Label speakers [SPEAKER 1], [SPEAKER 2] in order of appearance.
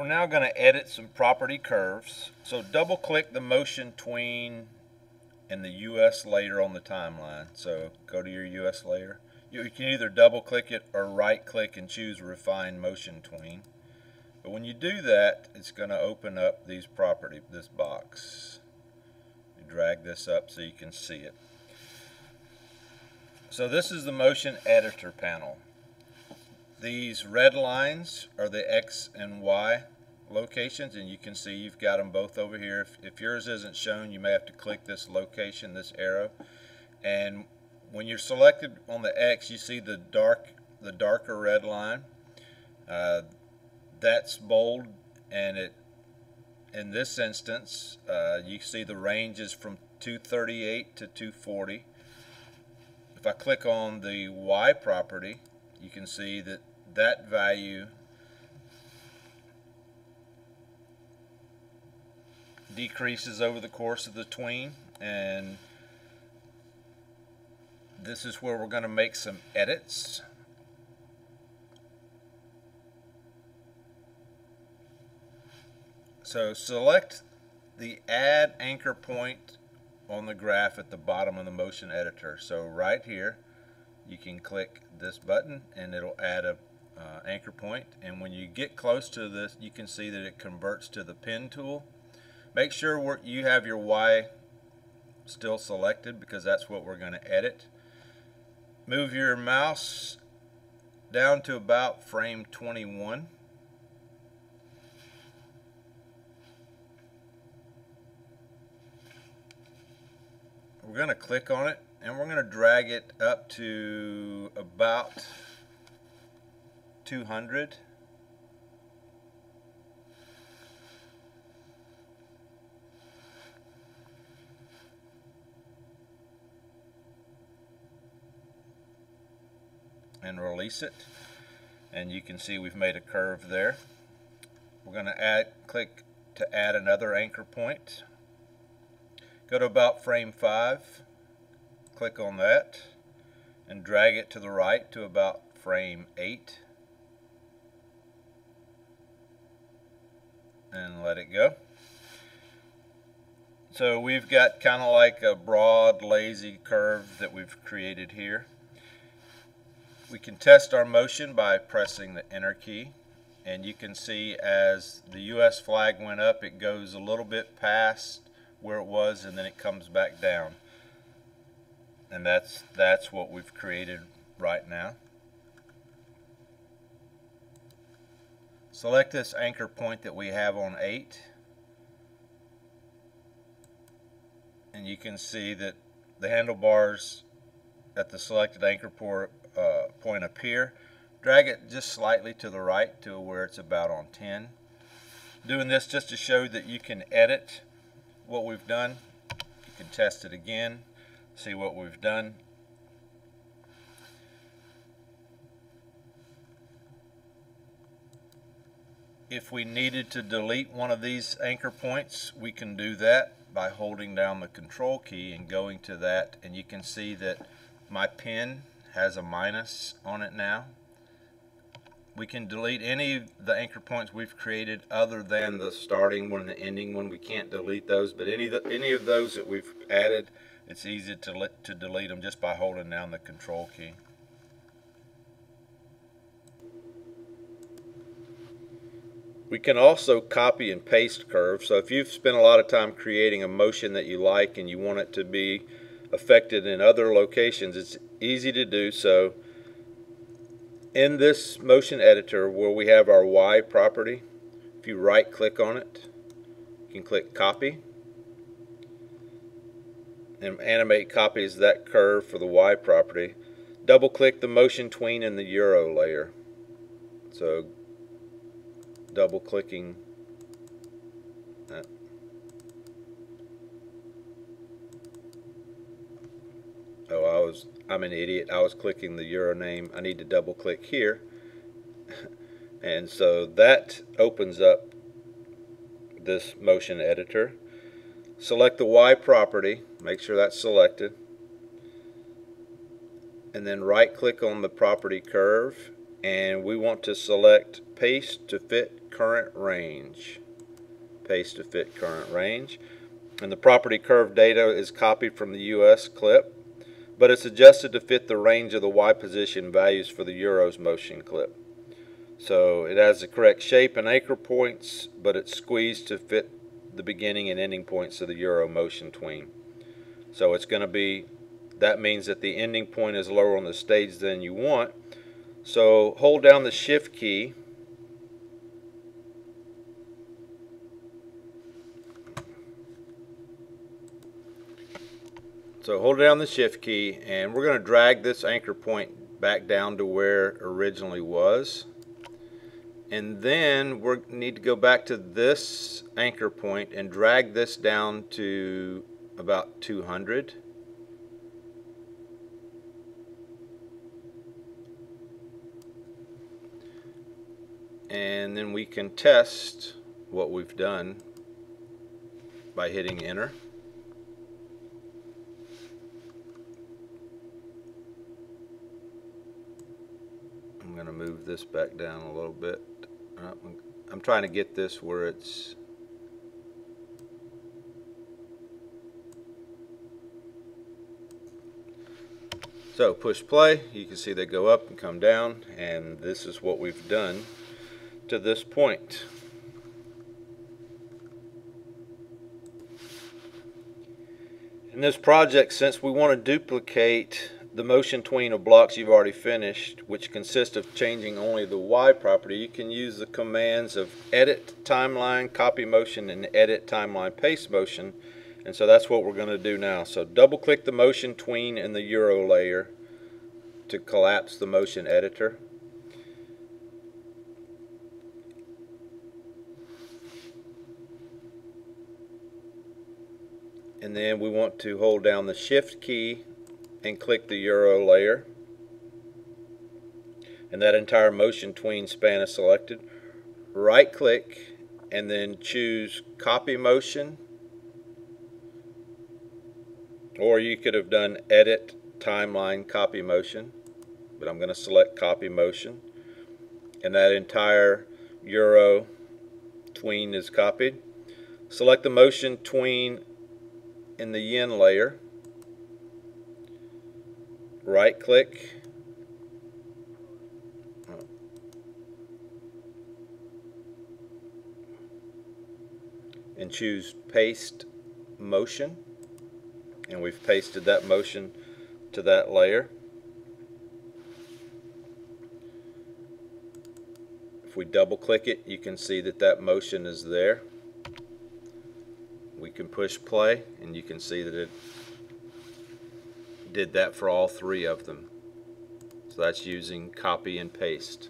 [SPEAKER 1] We're now going to edit some property curves. So double click the motion tween in the US layer on the timeline. So go to your US layer. You can either double click it or right click and choose refine motion tween. But when you do that, it's going to open up this box. You drag this up so you can see it. So this is the motion editor panel. These red lines are the X and Y locations, and you can see you've got them both over here. If yours isn't shown, you may have to click this location, this arrow, and when you're selected on the X, you see the darker red line. That's bold, and in this instance you see the ranges from 238 to 240. If I click on the Y property, you can see that value decreases over the course of the tween, and this is where we're going to make some edits. So select the add anchor point on the graph at the bottom of the motion editor. So right here you can click this button and it'll add a anchor point, and when you get close to this you can see that it converts to the pen tool. Make sure you have your Y still selected because that's what we're going to edit. Move your mouse down to about frame 21. We're going to click on it and we're going to drag it up to about 200. And release it, and you can see we've made a curve there. We're going to click to add another anchor point. Go to about frame 5, click on that and drag it to the right to about frame 8 and let it go. So we've got kind of like a broad lazy curve that we've created here. We can test our motion by pressing the enter key, and you can see as the US flag went up it goes a little bit past where it was and then it comes back down, and that's what we've created right now. Select this anchor point that we have on 8, and you can see that the handlebars at the selected anchor point appear. Drag it just slightly to the right to where it's about on 10. Doing this just to show that you can edit what we've done. You can test it again, see what we've done. If we needed to delete one of these anchor points, we can do that by holding down the control key and going to that, and you can see that my pen has a minus on it now. We can delete any of the anchor points we've created other than the starting one and the ending one. We can't delete those, but any of those that we've added, it's easy to delete them just by holding down the control key. We can also copy and paste curves. So if you've spent a lot of time creating a motion that you like and you want it to be affected in other locations, it's easy to do so. In this motion editor where we have our Y property, if you right click on it, you can click copy, and Animate copies that curve for the Y property. Double click the motion tween in the Euro layer. So double clicking that. Oh, I'm an idiot. I was clicking the Euro name. I need to double click here. And so that opens up this motion editor. Select the Y property, make sure that's selected, and then right click on the property curve, and we want to select paste to fit current range. Paste to fit current range. And the property curve data is copied from the US clip, but it's adjusted to fit the range of the Y position values for the Euro's motion clip. So it has the correct shape and anchor points, but it's squeezed to fit the beginning and ending points of the Euro motion tween. So it's going to be, that means that the ending point is lower on the stage than you want. So hold down the shift key and we're going to drag this anchor point back down to where it originally was. And then we need to go back to this anchor point and drag this down to about 200. And then we can test what we've done by hitting enter. I'm going to move this back down a little bit. I'm trying to get this where it's so push play. You can see they go up and come down, and this is what we've done to this point. In this project, since we want to duplicate the motion tween of blocks you've already finished, which consist of changing only the Y property, you can use the commands of edit timeline, copy motion, and edit timeline, paste motion. And so that's what we're going to do now. So double click the motion tween in the Euro layer to collapse the motion editor. And then we want to hold down the shift key and click the Euro layer, and that entire motion tween span is selected. Right click and then choose copy motion, or you could have done edit timeline copy motion, but I'm going to select copy motion, and that entire Euro tween is copied. Select the motion tween in the yin layer, right click and choose paste motion, and we've pasted that motion to that layer. If we double click it, you can see that that motion is there. We can push play and you can see that it did that for all three of them. So that's using copy and paste.